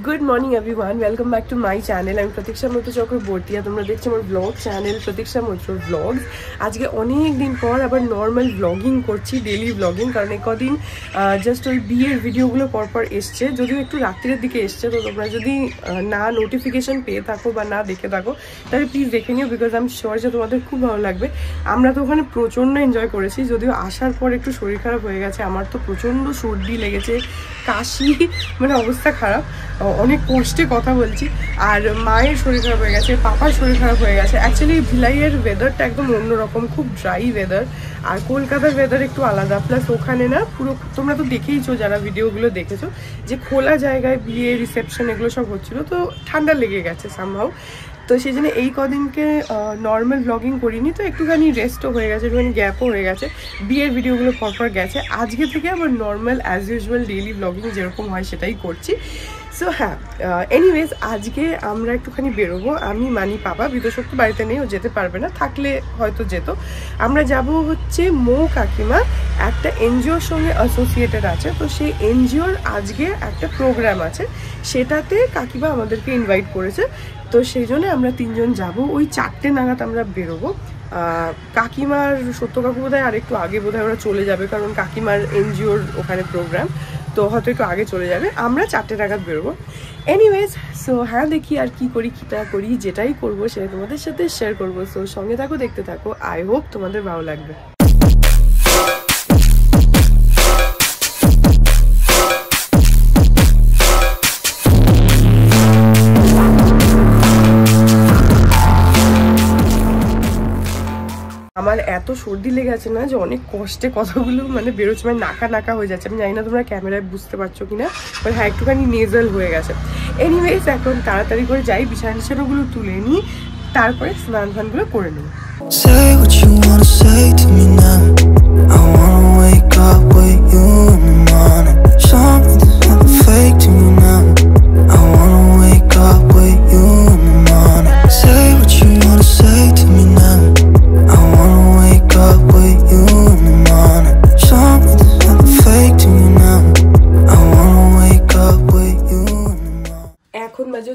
Good morning everyone, welcome back to my channel. আমি প্রতীক্ষা মৈত্র চক্রবর্তী আর তোমরা দেখছো আমার ব্লগ চ্যানেল প্রতীক্ষা মৈত্র ব্লগস। আজকে অনেক দিন পর আবার নর্মাল ব্লগিং করছি, ডেলি ব্লগিং, কারণ কদিন জাস্ট ওই বিয়ের ভিডিওগুলো পরপর এসছে, যদিও একটু রাত্রের দিকে এসছে। তো তোমরা যদি না নোটিফিকেশন পেয়ে থাকো বা না দেখে থাকো তাহলে প্লিজ দেখে নিও, বিকজ আমি শিওর যে তোমাদের খুব ভালো লাগবে। আমরা তো ওখানে প্রচণ্ড এনজয় করেছি, যদিও আসার পর একটু শরীর খারাপ হয়ে গেছে। আমার তো প্রচণ্ড সর্দি লেগেছে, কাশি, মানে অবস্থা খারাপ, অনেক কষ্টে কথা বলছি। আর মায়ের শরীর খারাপ হয়ে গেছে, পাপার শরীর খারাপ হয়ে গেছে। অ্যাকচুয়ালি ভিলাইয়ের ওয়েদারটা একদম অন্যরকম, খুব ড্রাই ওয়েদার, আর কলকাতার ওয়েদার একটু আলাদা। প্লাস ওখানে না পুরো, তোমরা তো দেখেইছো যারা ভিডিওগুলো দেখেছো, যে খোলা জায়গায় বিয়ে রিসেপশন এগুলো সব হচ্ছিলো, তো ঠান্ডা লেগে গেছে সামহাউ। তো সেই জন্য এই কদিনকে নর্মাল ব্লগিং করিনি, তো একটুখানি রেস্টও হয়ে গেছে, একটুখানি গ্যাপও হয়ে গেছে, বিয়ের ভিডিওগুলো পরপর গেছে। আজকে থেকে আবার normal as usual daily blogging যেরকম হয় সেটাই করছি। সো হ্যাঁ, এনিওয়েজ আজকে আমরা একটুখানি বেরোবো। আমি মানি পাপা, বিদশক্তি বাড়িতে নেই, ও যেতে পারবে না, থাকলে হয়তো যেত। আমরা যাব হচ্ছে মৌ কাকিমা, একটা এনজিওর সঙ্গে অ্যাসোসিয়েটেড আছে, তো সেই এনজিওর আজকে একটা প্রোগ্রাম আছে, সেটাতে কাকিমা আমাদেরকে ইনভাইট করেছে। তো সেই জন্য আমরা তিনজন যাব, ওই 4টে নাগাদ আমরা বেরোবো। কাকিমার সত্য কাকু বোধহয় আর একটু আগে বোধহয় ওরা চলে যাবে, কারণ কাকিমার এনজিওর ওখানে প্রোগ্রাম, তো হয়তো একটু আগে চলে যাবে। আমরা 4টে নাগাদ বেরোবো। এনিওয়েজ, সো হ্যাঁ, দেখি আর কি করি, কিটা করি, যেটাই করবো সেটা তোমাদের সাথে শেয়ার করবো। সো সঙ্গে থাকো, দেখতে থাকো, আই হোপ তোমাদের ভালো লাগবে। আমার এত সর্দি লেগে আছে না, যে অনেক কষ্টে কথাগুলো মানে বেরোচ্ছে, মানে নাকা নাকা হয়ে যাচ্ছে। আমি জানি না তোমরা ক্যামেরায় বুঝতে পারছো কিনা, বাট হ্যাঁ একটুখানি নেজাল হয়ে গেছে। এনিওয়েজ এখন তাড়াতাড়ি করে যাই, বিছানা টিছানাগুলো তুলে নিই, তারপরে স্নান ফানগুলো করে নিই।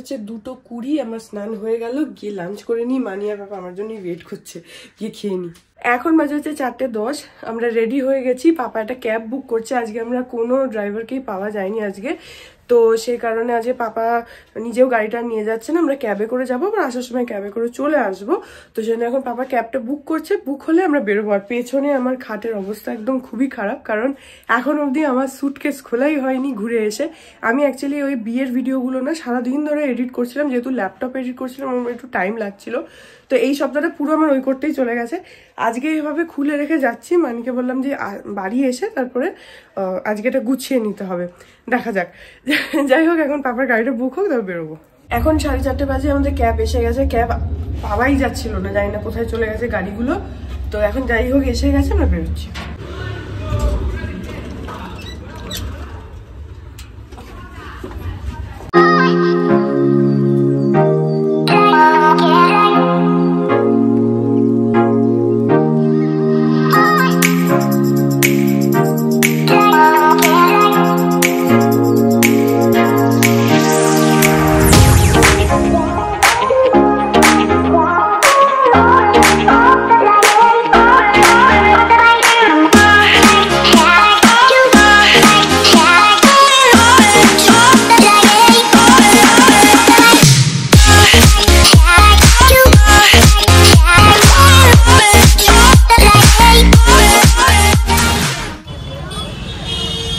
হচ্ছে 2:20, আমার স্নান হয়ে গেল, গিয়ে লাঞ্চ করে নিই। মানি আর বাবা আমার জন্যই ওয়েট করছে, গিয়ে খেয়ে নিই। এখন বাজে হচ্ছে 4:10, আমরা রেডি হয়ে গেছি। পাপা একটা ক্যাব বুক করছে, আজকে আমরা কোনো ড্রাইভারকেই পাওয়া যায়নি আজকে, তো সেই কারণে আজকে পাপা নিজেও গাড়িটা নিয়ে যাচ্ছে না, আমরা ক্যাবে করে যাবো, আবার আসার সময় ক্যাবে করে চলে আসবো। তো সেজন্য এখন পাপা ক্যাবটা বুক করছে, বুক হলে আমরা বেরোবো। আর পেছনে আমার খাটের অবস্থা একদম খুবই খারাপ, কারণ এখন অবধি আমার সুটকেস খোলাই হয়নি ঘুরে এসে। আমি অ্যাকচুয়ালি ওই বিয়ের ভিডিওগুলো না সারাদিন ধরে এডিট করছিলাম, যেহেতু ল্যাপটপ এডিট করছিলাম, আমার একটু টাইম লাগছিল, তো এই সপ্তাহটা পুরো আমার ওই করতেই চলে গেছে। আজকে এইভাবে খুলে রেখে যাচ্ছি, মানিকে বললাম যে বাড়ি এসে তারপরে আজকে এটা গুছিয়ে নিতে হবে, দেখা যাক। যাই হোক, এখন পাপার গাড়িটা বুক হোক, তারপর বেরোবো। এখন 4:30 বাজে, আমাদের ক্যাব এসে গেছে। ক্যাব পাওয়াই যাচ্ছিল না, জানি না কোথায় চলে গেছে গাড়িগুলো। তো এখন যাই হোক এসে গেছে, আমরা বেরোচ্ছি।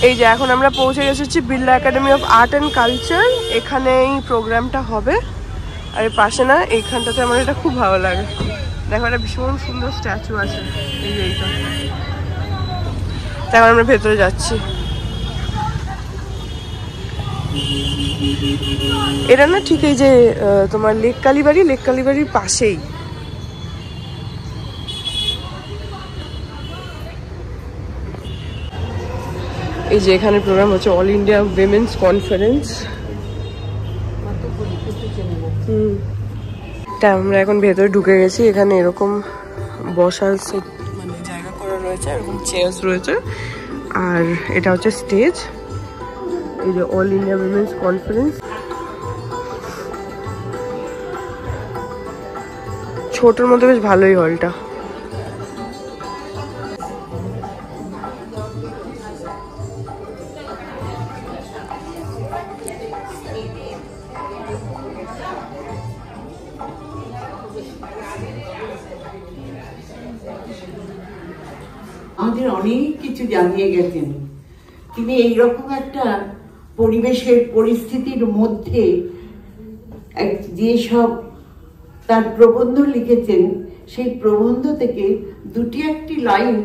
এই যে এখন আমরা পৌঁছে গেছি Birla academy of art and culture, এখানে এই প্রোগ্রামটা হবে। আর এই পাশে না, এইখানটাতে আমার এটা খুব ভালো লাগে, দেখো একটা ভীষণ সুন্দর স্ট্যাচু আছে, এই যে এইটা। তারপর আমরা ভেতরে যাচ্ছি। এটা না ঠিক এই যে তোমার লেক কালীবাড়ির পাশেই। এই যে এখানে প্রোগ্রাম হচ্ছে অল ইন্ডিয়া উইমেন্স কনফারেন্স। তা আমরা এখন ভেতরে ঢুকে গেছি, এখানে এরকম বসার মানে জায়গা করা রয়েছে, এরকম চেয়ার্স রয়েছে, আর এটা হচ্ছে স্টেজ। এই যে অল ইন্ডিয়া উইমেন্স কনফারেন্স, ছোটর মধ্যে বেশ ভালোই হলটা। আমাদের অনেক কিছু জানিয়ে গেছেন। তিনি এইরকম একটা পরিবেশের পরিস্থিতির মধ্যে যেসব তার প্রবন্ধ লিখেছেন, সেই প্রবন্ধ থেকে একটি লাইন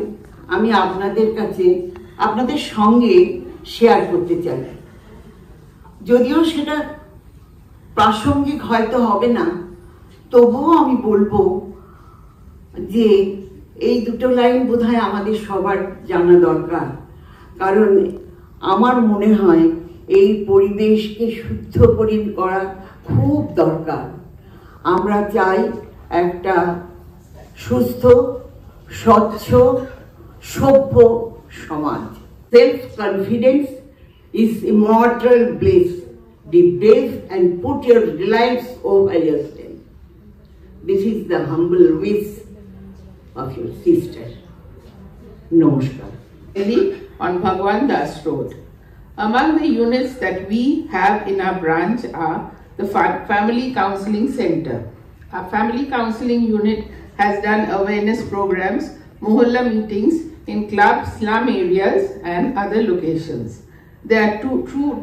আমি আপনাদের কাছে, আপনাদের সঙ্গে শেয়ার করতে চাই। যদিও সেটা প্রাসঙ্গিক হয়তো হবে না, তবুও আমি বলবো যে এই দুটো লাইন বোধহয় আমাদের সবার জানা দরকার। কারণ আমার মনে হয় এই পরিবেশকে শুদ্ধ করা খুব দরকার। আমরা চাই একটা সুস্থ, স্বচ্ছ, সভ্য সমাজ। Self confidence is immortal bliss. Be brave and put your reliance over yourself. This is the humble wish of your sister. Namaskar. On Bhagwan Das Road. Among the units that we have in our branch are the Family Counseling Center. Our Family Counseling Unit has done awareness programs, mohalla meetings in clubs, slum areas and other locations. There are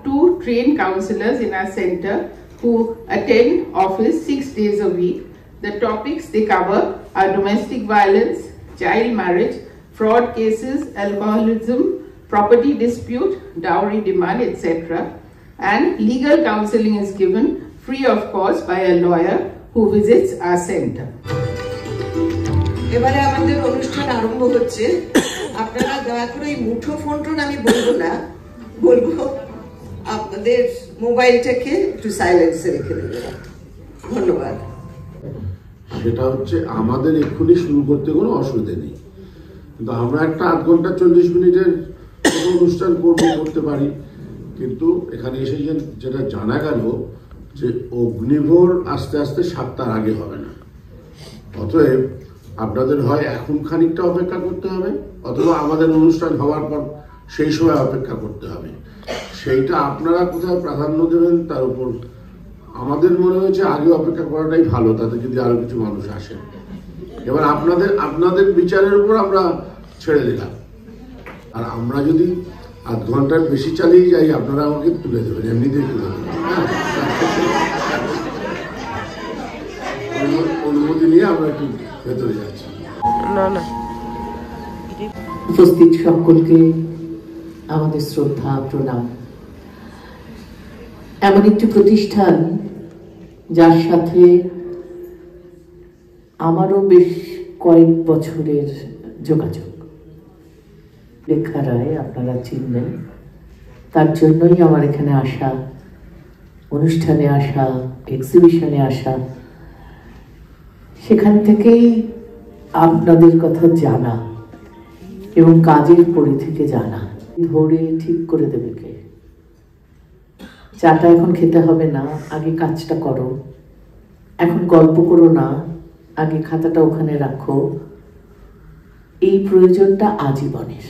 two trained counselors in our center who attend office 6 days a week. The topics they cover are domestic violence, child marriage, fraud cases, alcoholism, property dispute, dowry demand, etc. And legal counseling is given free of cost by a lawyer who visits our center. এবারে আমাদের অনুষ্ঠান আরম্ভ হচ্ছে। আপনারা দয়া করে এই মুঠো ফোনটা আমি বলবো না, বলবো আপনাদের মোবাইলটাকে একটু সাইলেন্সে রেখে দেবেন। ধন্যবাদ। সেটা হচ্ছে আমাদের এক্ষুনি শুরু করতে কোনো অসুবিধা নেই, কিন্তু আমরা একটা 8 ঘন্টা 40 মিনিটের অনুষ্ঠান করতে পারি। কিন্তু এখানে এসে যেটা জানা গেল যে অগ্নিভোর আস্তে আস্তে 7টার আগে হবে না। অতএব আপনাদের হয় এখন খানিকটা অপেক্ষা করতে হবে, অথবা আমাদের অনুষ্ঠান হওয়ার পর সেই সময় অপেক্ষা করতে হবে। সেইটা আপনারা কোথায় প্রাধান্য দেবেন তার উপর আমাদের মনে হয়েছে আগে অপেক্ষা করাটাই ভালো, তাতে যদি আরো কিছু মানুষ আসে। এবার আপনাদের বিচারের উপর আমরা ছেড়ে দিলাম। আর আমরা যদি 8 ঘন্টার বেশি চালিয়ে যাই, আপনারা আমাকে তুলে দেবেন, এমনিতেই তুলে দেবেন। অনুমতি নিয়ে আমরা একটু ভেতরে যাচ্ছি। উপস্থিত সকলকে আমাদের শ্রদ্ধা প্রণাম। এমন একটি প্রতিষ্ঠান যার সাথে আমারও বেশ কয়েক বছরের যোগাযোগ। লেখা রায় আপনারা চিনবেন, তার জন্যই আমার এখানে আসা, অনুষ্ঠানে আসা, এক্সিবিশনে আসা। সেখান থেকেই আপনাদের কথা জানা এবং কাজের পরিধিকে জানা। ধরে ঠিক করে দেবে কে? চাটা এখন খেতে হবে না, আগে কাজটা করো। এখন গল্প করো না, আগে খাতাটা ওখানে রাখো। এই প্রয়োজনটা আজীবনের।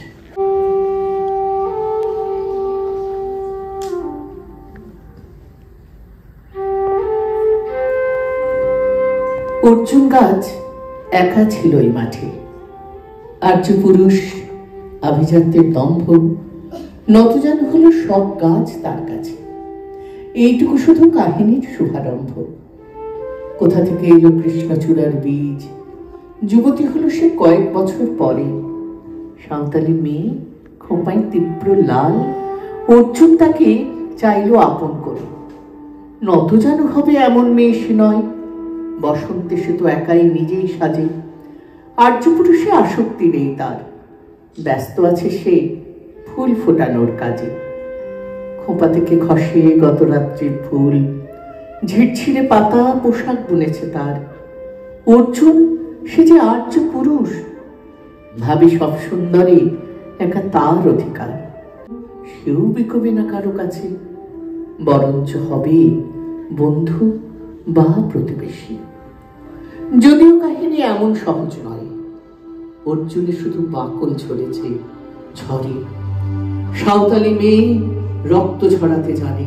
অর্জুন গাছ একা ছিল এই মাঠে। আর্য পুরুষ আভিজাত্যের দম্ভ নতজান হলো সব গাছ তার কাছে। এইটুকু শুধু কাহিনীর শুভারম্ভ। কোথা থেকে এলো কৃষ্ণচূড়ার বীজ, যুবতী হলো সে কয়েক বছর পরে। সাঁওতালি মেয়ে, খোঁপাই তীব্র লাল, অর্জুন তাকে চাইল আপন করে। নতজান হবে এমন মেয়ে সে নয়, বসন্তে সে তো একাই নিজেই সাজে। আর্য পুরুষে আসক্তি নেই তার, ব্যস্ত আছে সে ফুল ফোটানোর কাজে। খোঁপা থেকে খসে গত রাত্রির ফুল, ঝিরঝিরে পাতা পোশাক বুনেছে তার। অর্জুন সে যে আর্য পুরুষ, ভাবি সব সুন্দরী একা তার অধিকার। সেও বিকবে না কারো কাছে, বরঞ্চ হবে বন্ধু বা প্রতিবেশী। যদিও কাহিনী এমন সহজ নয়। অর্জুনে শুধু বাকল ঝরেছে ঝরে, সাঁওতালি মেয়ে রক্ত ঝরাতে জানে,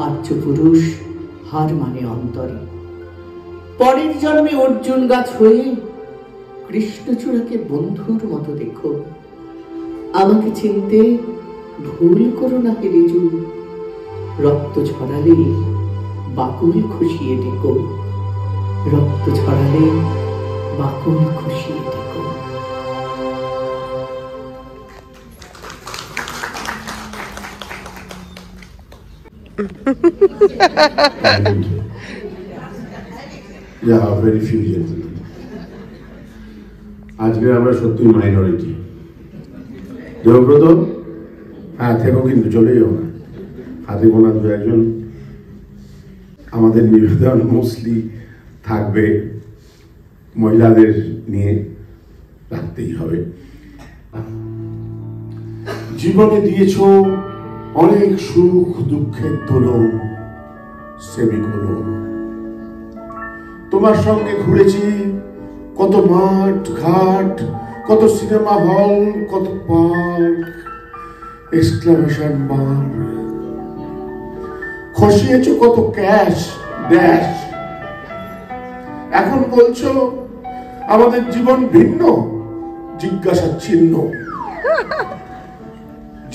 আর্য পুরুষ হার মানে অন্তরে। পরের জন্মে অর্জুন গাছ হয়ে কৃষ্ণচূড়াকে বন্ধুর মতো দেখো। আমাকে চিনতে ভুল করো না হে রেজু, রক্ত ঝরালে বাকুল খুশিয়ে ডেকো, রক্ত ঝরালে বাকুল খুশিয়ে ডেকো। আজকে আমরা সত্যি মাইনরিটি। দেবব্রত, হ্যাঁ থেকেও কিন্তু চলে যাও না, হাতে গোনা দু একজন। আমাদের নিবেদন মোস্টলি থাকবে মহিলাদের নিয়ে, রাখতেই হবে। জীবনে দিয়েছ অনেক সুখ দুঃখের দোলন, সেমিকোলন। তোমার সঙ্গে ঘুরেছি কত মাঠ ঘাট, কত সিনেমা হল, কত পার্ক, এক্সক্লামেশন মার্ক। খসিয়েছ কত ক্যাশ ড্যাশ। এখন বলছো আমাদের জীবন ভিন্ন, জিজ্ঞাসার চিহ্ন।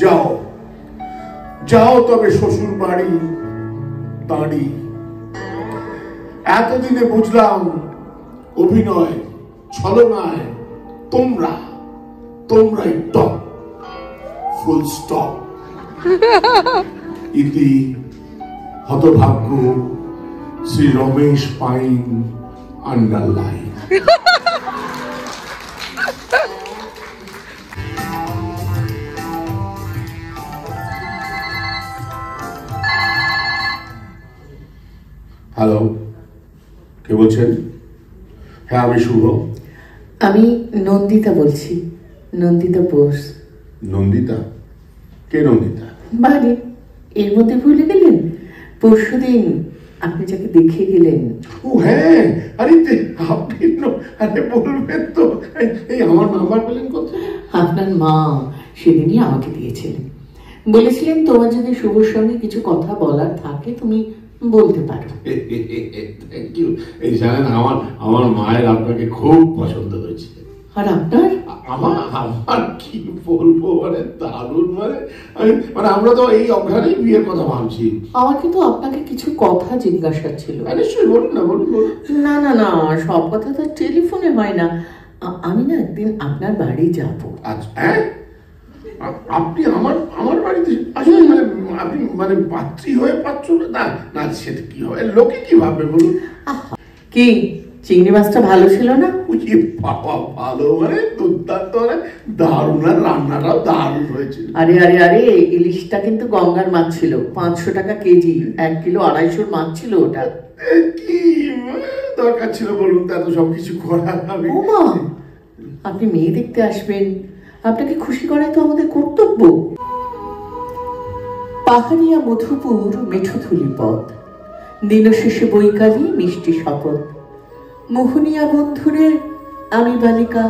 যাও যাও তবে শ্বশুর বাড়ি দাঁড়ি। এতদিনে বুঝলাম অভিনয় ছলনায় তোমরাই টপ, ফুল স্টপ। ইতি হতভাগ্য শ্রী রমেশ পাইন আন্ডারলাইন। হ্যালো, কে বলছেন? হ্যাঁ আমি শুভ। আমি নন্দিতা বলছি, নন্দিতা বোস। নন্দিতা? কে নন্দিতা? বাড়ি এর মধ্যে ভুলে গেলেন? পরশুদিন আপনি যাকে দেখে গেলেন। ও হ্যাঁ, আরে আপনি আরে বলবেন তো, এই আমার নাম্বার পেলেন কোথায়? আপনার মা সেদিনই আমাকে দিয়েছিলেন, বলেছিলেন তোমার যদি শুভর সঙ্গে কিছু কথা বলার থাকে তুমি বলতে পারো। Thank you. এই জানেন আমার মায়ের আপনাকে খুব পছন্দ হয়েছে। আর আপনার? আমার কি বলবো, মানে দারুণ। মানে আমরা তো এই অজ্ঞানেই বিয়ের কথা ভাবছি। আমার কিন্তু আপনাকে কিছু কথা জিজ্ঞাসা ছিল। নিশ্চয়ই বলুন না, বলুন। না না না, সব কথা তো টেলিফোনে হয় না। আমি না একদিন আপনার বাড়ি যাব। আচ্ছা, হ্যাঁ আপনি আমার বাড়িতে আসলে আপনি মানে পাত্রী হয়ে পাচ্ছ না? না সেটা কি হয়, লোকে কি ভাববে বলুন। কি চিংড়ি মাছটা ভালো ছিল না? বাবা ভালো মানে দুর্দান্ত, মানে দারুণ, আর রান্নাটাও দারুণ হয়েছিল। আরে আরে আরে, ইলিশটা কিন্তু গঙ্গার মাছ ছিল, 500 টাকা কেজি, 1 কিলো 250 মাছ ছিল ওটা। কি দরকার ছিল বলুন তো এত সবকিছু করার? ও মা, আপনি মেয়ে দেখতে আসবেন, আপনাকে খুশি করাই তো আমাদের কর্তব্য। পাহাড়িয়া মধুপুর মেঠোথুলি পথ, দিনশেষে বৈকালী মিষ্টি শপথ। মোহনিয়া বন্ধুরে আমি বালিকা,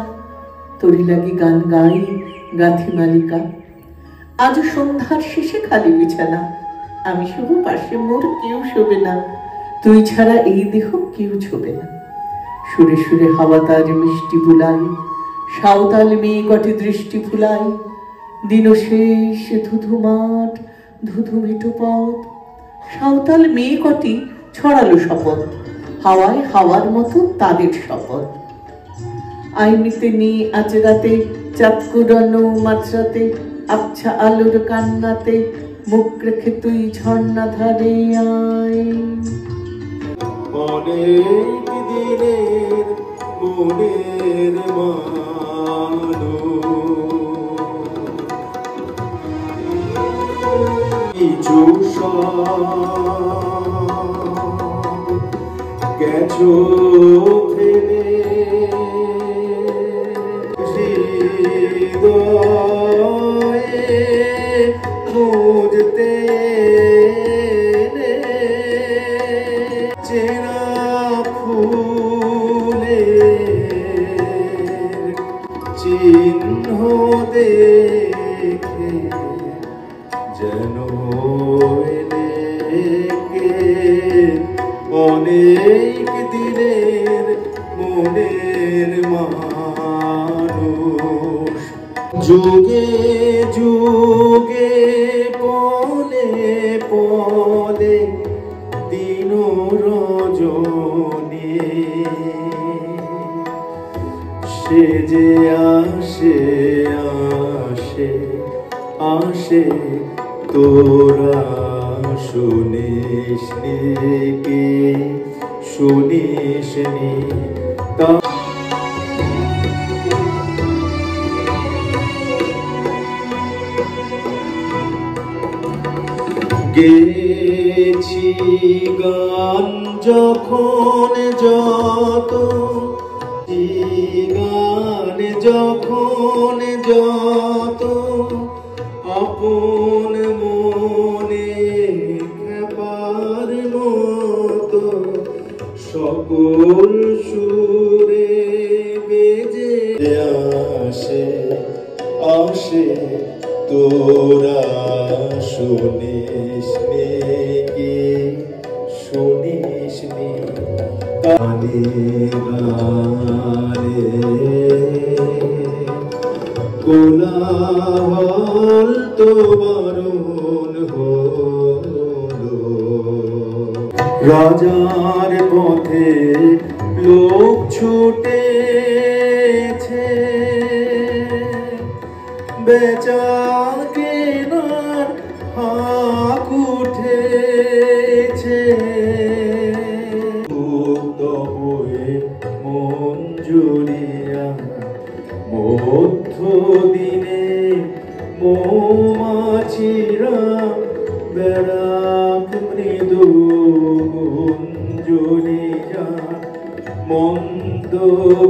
তোরি লাগি গান গাই গাথি মালিকা। আজ সন্ধ্যার শেষে খালি বিছানা, আমি শুভ পাশে মোর কেউ শোবে না, তুই ছাড়া এই দেহ কেউ ছোবে না। সুরে সুরে হাওয়া তার মিষ্টি বুলাই, সাঁওতাল মেয়ে কটি দৃষ্টি ফুলাই। দিনশেষ ধুধু মাঠ ধুধু মেঠো পথ, সাঁওতাল মেয়ে কটি ছড়ালো শপথ, হাওয়ায় হাওয়ার মতো তাদের শপথ। আইমিতে নি আচরাতে চাঁদ কুড়ানো মাঝরাতে, আবছা আলোর কান্নাতে মুখ রেখে তুই ঝর্ণা ধারে আয়। অনেক দিনের মনের মানো কিছু গেছো ফেলে, হৃদয়ে খুঁজতে চেনা ফুল অনেক দিনের মনের মানুষ যুগে যুগে পলে পলে দিন রজনী সে যে আসে আসে আসে তোরা শুনিস কি শুনিস নি তা গেছি গান যখন যত গান যখন যত আপন মনে খেপার মতো সকল সুরে বেজে আসে আসে তোরা শুনিস কি শুনিস নি গানে গানে কোলাহল তো বারণ হলো রাজার পথে লোক ছুটেছে বেচা কেনার হাক উঠেছে মুক্ত হয়ে মন জুড়িয়া মধ্য দিনে মৌমাছিরা বেড়াক মৃদু গুঞ্জরিয়া মন্দ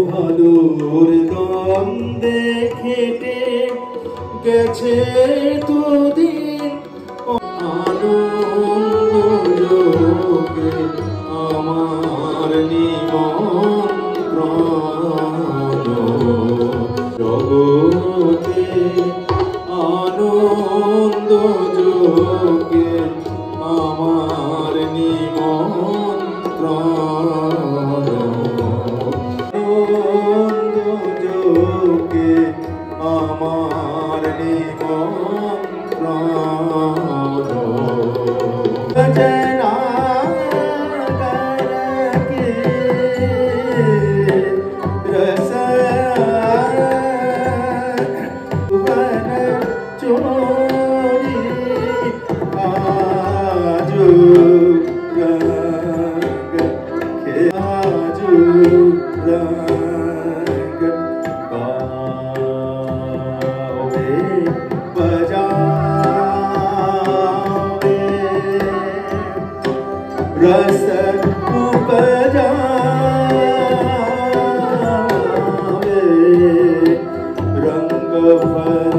ভালোর দ্বন্দ্বে খেটে গেছে দুদিন আনন্দে আমার নিমন্ত্রণ জগতে আনন্দ যোগে আমার নিমন্ত্রণ আনন্দ যোগে আমার নিমন্ত্রণ জনা করকে রস বন চোরি আজু রंग खे आजू रंग गावे बजावे रस उपजावे रंग भर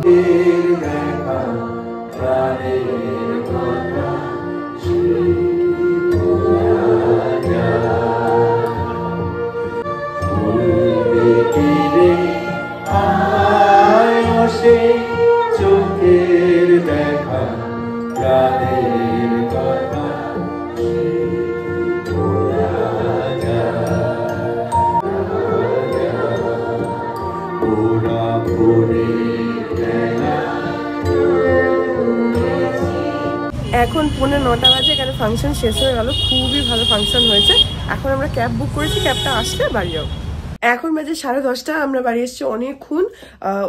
देखा प्राणेर कथा চোখের দেখা প্রাণের কথা ওরা ভোরে এখন 9:15 বাজে, এখানে ফাংশন শেষ হয়ে গেল, খুবই ভালো ফাংশন হয়েছে। এখন আমরা ক্যাব বুক করেছি, ক্যাবটা আসলে বাড়ি যাবো। এখন বাজে 10:30, আমরা বাড়ি এসেছি অনেকক্ষণ।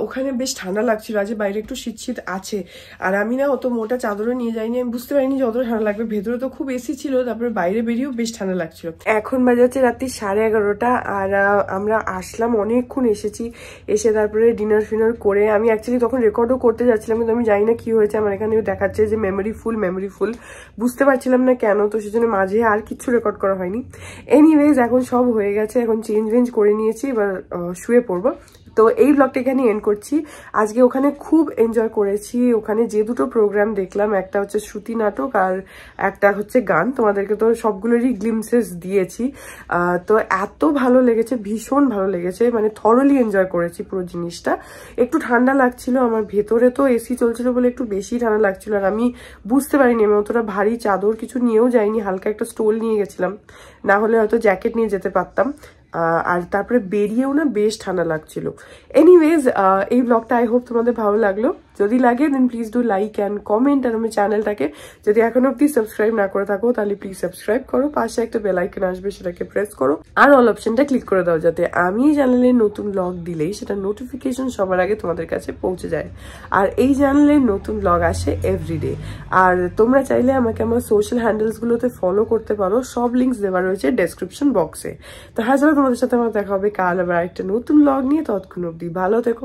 ওখানে বেশ ঠান্ডা লাগছিল, আজ বাইরে একটু শীত শীত আছে। আর আমি না অত মোটা চাদরও নিয়ে যাইনি, আমি বুঝতে পারিনি যে অত ঠান্ডা লাগবে। ভেতরে তো খুব এসি ছিল, তারপরে বাইরে বেরিয়েও বেশ ঠান্ডা লাগছিল। এখন বাজে হচ্ছে রাত্রি 11:30, আর আমরা আসলাম অনেকক্ষণ এসেছি। এসে তারপরে ডিনার ফিনার করে আমি অ্যাকচুয়ালি তখন রেকর্ডও করতে যাচ্ছিলাম, কিন্তু আমি জানি না কি হয়েছে, আমার এখানেও দেখাচ্ছে যে মেমোরি ফুল, বুঝতে পারছিলাম না কেন, তো সেজন্য মাঝে আর কিছু রেকর্ড করা হয়নি। এনিওয়েজ এখন সব হয়ে গেছে, এখন চেঞ্জ করে নিয়েছি, এবার শুয়ে পড়বো। তো এই ব্লগটা এখানে এন্ড করছি। আজকে ওখানে খুব এনজয় করেছি। ওখানে যে দুটো প্রোগ্রাম দেখলাম, একটা হচ্ছে শ্রুতি নাটক আর একটা হচ্ছে গান, তোমাদেরকে তো সবগুলোরই গ্লিমসেস দিয়েছি। তো এত ভালো লেগেছে, ভীষণ ভালো লেগেছে, মানে থরলি এনজয় করেছি পুরো জিনিসটা। একটু ঠান্ডা লাগছিল, আমার ভেতরে তো এসি চলছিল বলে একটু বেশি ঠান্ডা লাগছিল, আর আমি বুঝতে পারিনি, আমি অতটা ভারী চাদর কিছু নিয়েও যাইনি, হালকা একটা স্টোল নিয়ে গেছিলাম, না হলে হয়তো জ্যাকেট নিয়ে যেতে পারতাম। আর তারপরে বেরিয়েও না বেশ ঠান্ডা লাগছিল। এনিওয়েজ, এই ব্লগটা আই হোপ তোমাদের ভালো লাগলো। যদি লাগে then please do like and comment, আর আমার চ্যানেলটাকে যদি এখনো অব্দি সাবস্ক্রাইব না করে থাকো তাহলে প্লিজ সাবস্ক্রাইব করো, পাশে একটা বেল আইকন আসবে সেটাকে প্রেস করো, আর অল অপশনটা ক্লিক করে দাও, যাতে আমি এই চ্যানেলে নতুন ব্লগ দিলেই সেটা নোটিফিকেশন সবার আগে তোমাদের কাছে পৌঁছে যায়। আর এই চ্যানেলে নতুন ব্লগ আসে এভরিডে। আর তোমরা চাইলে আমাকে আমার সোশ্যাল হ্যান্ডেলসগুলোতে ফলো করতে পারো, সব লিঙ্কস দেওয়া রয়েছে ডেসক্রিপশন বক্সে। তো হ্যাঁ, চলো তোমাদের সাথে আমার দেখা হবে কাল আবার একটা নতুন ব্লগ নিয়ে। ততক্ষণ অব্দি ভালো থেকো।